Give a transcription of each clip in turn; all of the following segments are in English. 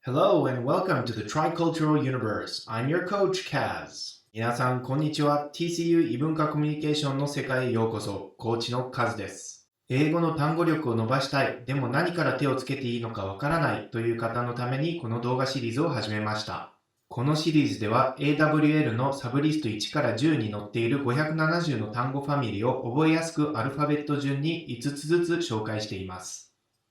Hello and welcome to the Tricultural Universe. I'm your coach, Kaz. 皆さん、こんにちは。TCU 異文化コミュニケーションの世界へようこそ。コーチのカズです。英語の単語力を伸ばしたい。でも何から手をつけていいのかわからないという方のためにこの動画シリーズを始めました。このシリーズでは AWL のサブリスト1から10に載っている570の単語ファミリーを覚えやすくアルファベット順に5つずつ紹介しています。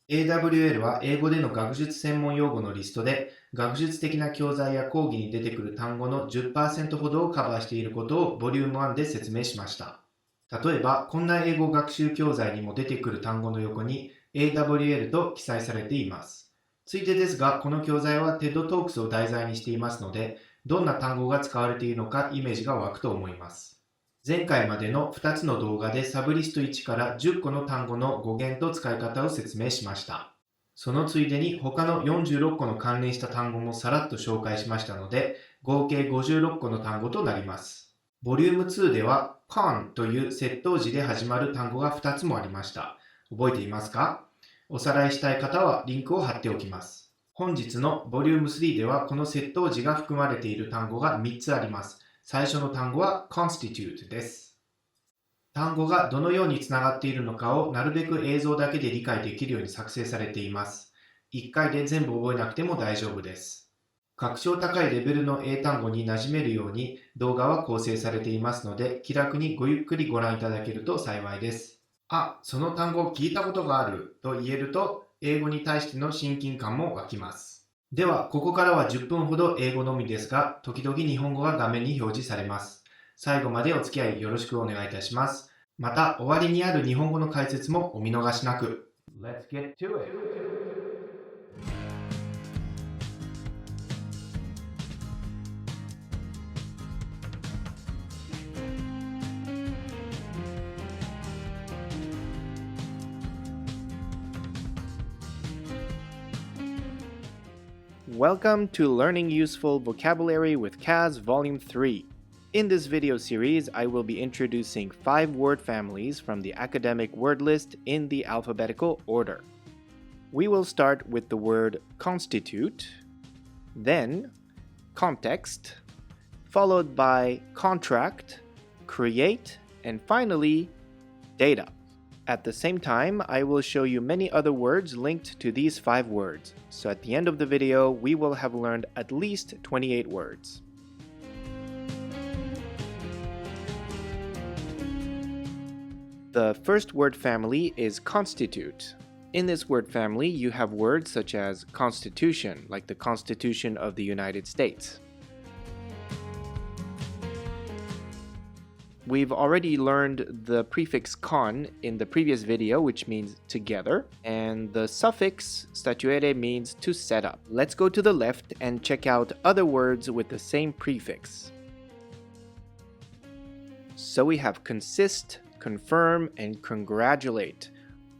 AWL は英語での学術専門用語のリストで、学術的な教材や講義に出てくる単語の 10% ほどをカバーしていることをボリューム1で説明しました。例えば、こんな英語学習教材にも出てくる単語の横に AWL と記載されています。ついでですが、この教材は TED Talks を題材にしていますので、どんな単語が使われているのかイメージが湧くと思います。前回までの2つの動画でサブリスト1から10個の単語の語源と使い方を説明しました。そのついでに他の46個の関連した単語もさらっと紹介しましたので、合計56個の単語となります。ボリューム2では con という接頭辞で始まる単語が2つもありました。覚えていますか？おさらいしたい方はリンクを貼っておきます。本日のボリューム3ではこの接頭辞が含まれている単語が3つあります。最初の単語は constitute です。単語がどのようにつながっているのかをなるべく映像だけで理解できるように作成されています。1回で全部覚えなくても大丈夫です。格調高いレベルの英単語に馴染めるように動画は構成されていますので、気楽にごゆっくりご覧いただけると幸いです。あ、その単語聞いたことがあると言えると、英語に対しての親近感も湧きます。では、ここからは10分ほど英語のみですが、時々日本語が画面に表示されます。最後までお付き合いよろしくお願いいたします。また、終わりにある日本語の解説もお見逃しなく。Let's get to it! Welcome to Learning Useful Vocabulary with Kaz Volume 3. In this video series, I will be introducing 5 word families from the academic word list in the alphabetical order. We will start with the word constitute, then context, followed by contract, create, and finally data. At the same time, I will show you many other words linked to these 5 words. So at the end of the video, we will have learned at least 28 words. The first word family is constitute. In this word family, you have words such as constitution, like the Constitution of the United States. We've already learned the prefix con in the previous video, which means together, and the suffix statuere means to set up. Let's go to the left and check out other words with the same prefix. So we have consist, confirm, and congratulate.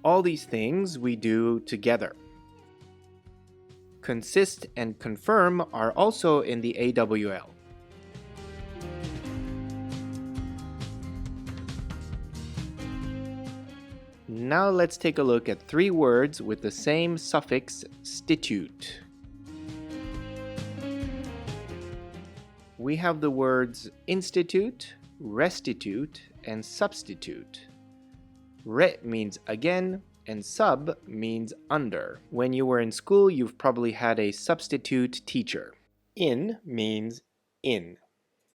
All these things we do together. Consist and confirm are also in the AWL. Now let's take a look at 3 words with the same suffix stitute. We have the words institute, restitute, and substitute. Re means again, and sub means under. When you were in school, you've probably had a substitute teacher. In means in.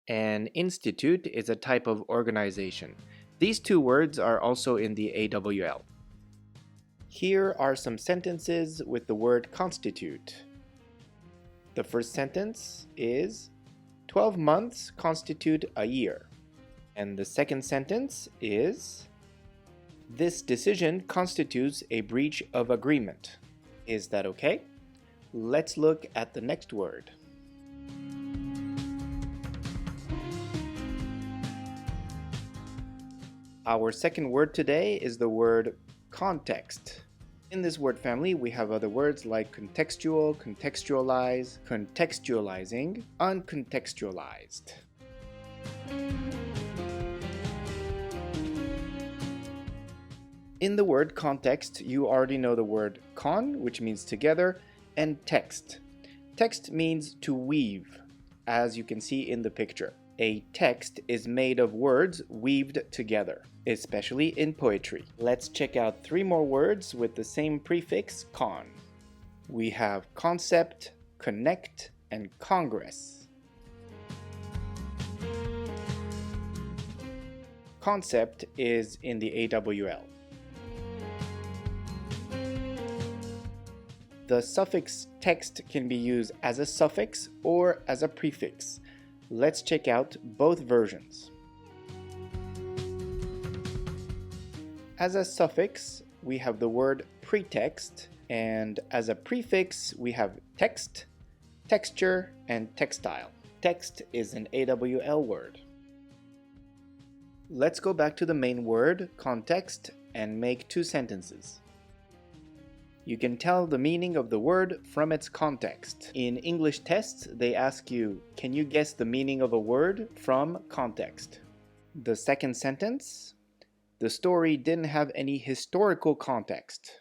An institute is a type of organization. These 2 words are also in the AWL. Here are some sentences with the word constitute. The first sentence is 12 months constitute a year. And the second sentence is this decision constitutes a breach of agreement. Is that okay? Let's look at the next word. Our second word today is the word context. In this word family, we have other words like contextual, contextualize, contextualizing, uncontextualized. In the word context, you already know the word con, which means together, and text. Text means to weave, as you can see in the picture. A text is made of words weaved together, especially in poetry. Let's check out 3 more words with the same prefix, con. We have concept, connect, and congress. Concept is in the AWL. The suffix text can be used as a suffix or as a prefix. Let's check out both versions. As a suffix, we have the word pretext, and as a prefix, we have text, texture, and textile. Text is an AWL word. Let's go back to the main word, context, and make 2 sentences. You can tell the meaning of the word from its context. In English tests, they ask you, can you guess the meaning of a word from context? The second sentence, the story didn't have any historical context.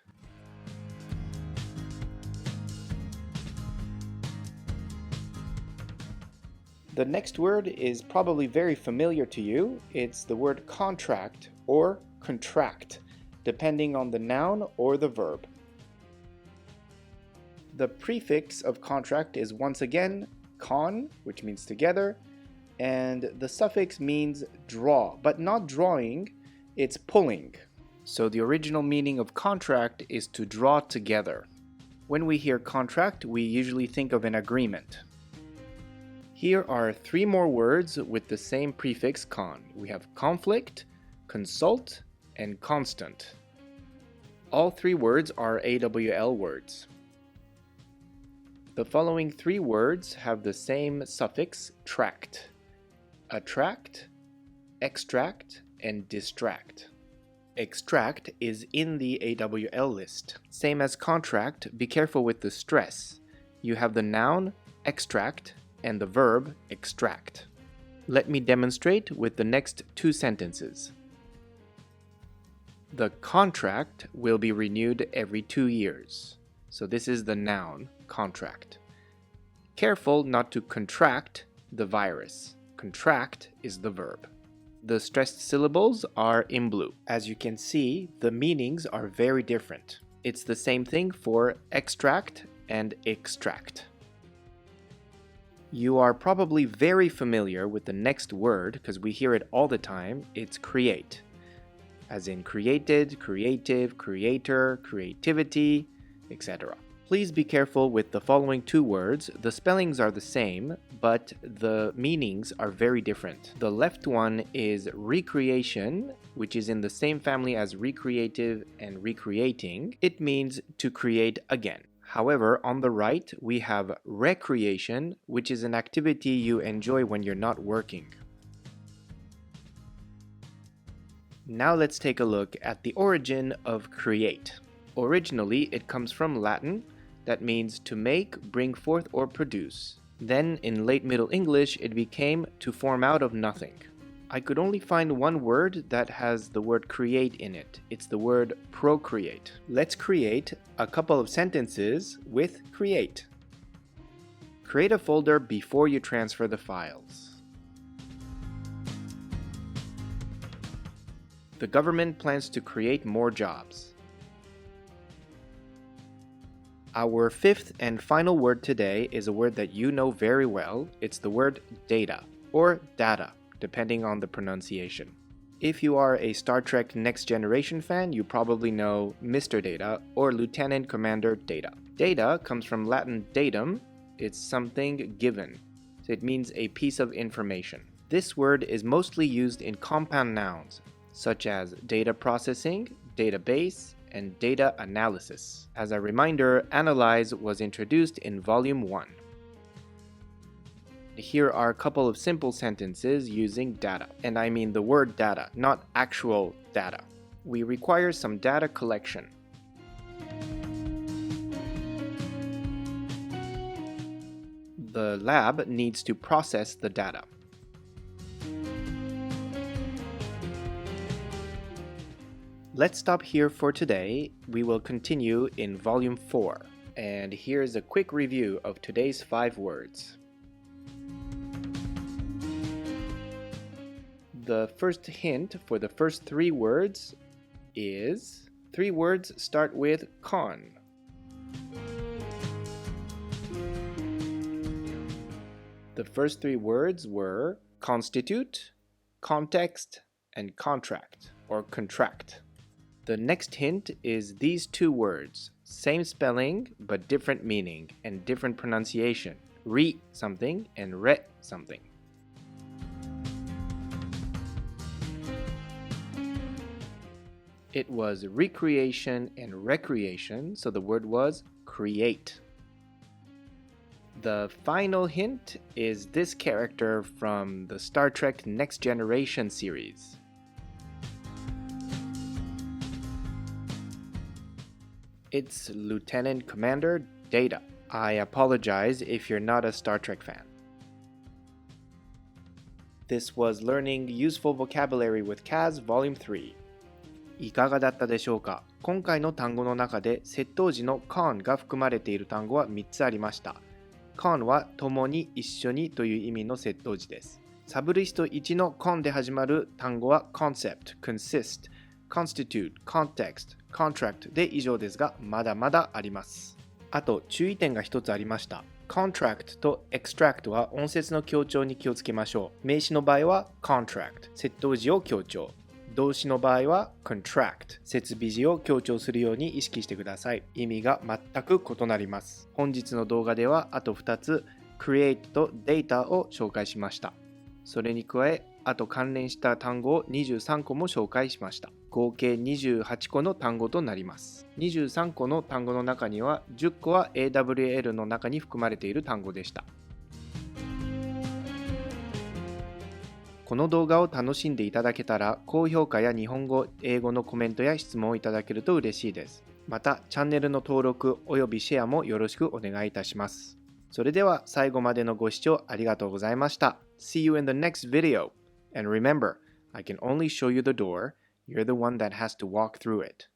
The next word is probably very familiar to you. It's the word contract or contract, depending on the noun or the verb. The prefix of contract is once again con, which means together, and the suffix means draw, but not drawing, it's pulling. So the original meaning of contract is to draw together. When we hear contract, we usually think of an agreement. Here are 3 more words with the same prefix con. We have conflict, consult, and constant. All 3 words are AWL words. The following 3 words have the same suffix tract: attract, extract, and distract. Extract is in the AWL list. Same as contract, be careful with the stress. You have the noun extract and the verb extract. Let me demonstrate with the next 2 sentences. The contract will be renewed every 2 years. So this is the noun, contract. Careful not to contract the virus. Contract is the verb. The stressed syllables are in blue. As you can see, the meanings are very different. It's the same thing for extract and extract. You are probably very familiar with the next word because we hear it all the time. It's create, as in created, creative, creator, creativity, etc. Please be careful with the following 2 words. The spellings are the same, but the meanings are very different. The left one is recreation, which is in the same family as recreative and recreating. It means to create again. However, on the right, we have recreation, which is an activity you enjoy when you're not working. Now let's take a look at the origin of create. Originally, it comes from Latin, that means to make, bring forth, or produce. Then, in late Middle English, it became to form out of nothing. I could only find one word that has the word create in it. It's the word procreate. Let's create a couple of sentences with create. Create a folder before you transfer the files. The government plans to create more jobs. Our 5th and final word today is a word that you know very well. It's the word data, or data, depending on the pronunciation. If you are a Star Trek Next Generation fan, you probably know Mr. Data or Lieutenant Commander Data. Data comes from Latin datum. It's something given. So it means a piece of information. This word is mostly used in compound nouns, such as data processing, database, and data analysis. As a reminder, analyze was introduced in Volume 1. Here are a couple of simple sentences using data, and I mean the word data, not actual data. We require some data collection. The lab needs to process the data. Let's stop here for today. We will continue in Volume 4. And here's a quick review of today's 5 words. The first hint for the first 3 words is 3 words start with con. The first 3 words were constitute, context, and contract or contract. The next hint is these 2 words, same spelling but different meaning and different pronunciation. Re something and re something. It was recreation and recreation, so the word was create. The final hint is this character from the Star Trek Next Generation series. It's Lieutenant Commander Data. I apologize if you're not a Star Trek fan. This was Learning Useful Vocabulary with Kaz Volume 3. いかがだったでしょうか？今回の単語の中で接頭辞の con が含まれている単語は3つありました。con は共に一緒にという意味の接頭辞です。サブリスト1の con で始まる単語は concept, consist, constitute, context, contract で以上ですが、まだまだあります。あと注意点が一つありました。contract と extract は音節の強調に気をつけましょう。名詞の場合は contract、接頭辞を強調。動詞の場合は contract、接尾辞を強調するように意識してください。意味が全く異なります。本日の動画ではあと2つ create と data を紹介しました。それに加え、あと関連した単語を23個も紹介しました。合計28個の単語となります。23個の単語の中には10個は AWL の中に含まれている単語でした。この動画を楽しんでいただけたら、高評価や日本語、英語のコメントや質問をいただけると嬉しいです。また、チャンネルの登録およびシェアもよろしくお願いいたします。それでは最後までのご視聴ありがとうございました。See you in the next video. And remember, I can only show you the door. You're the one that has to walk through it.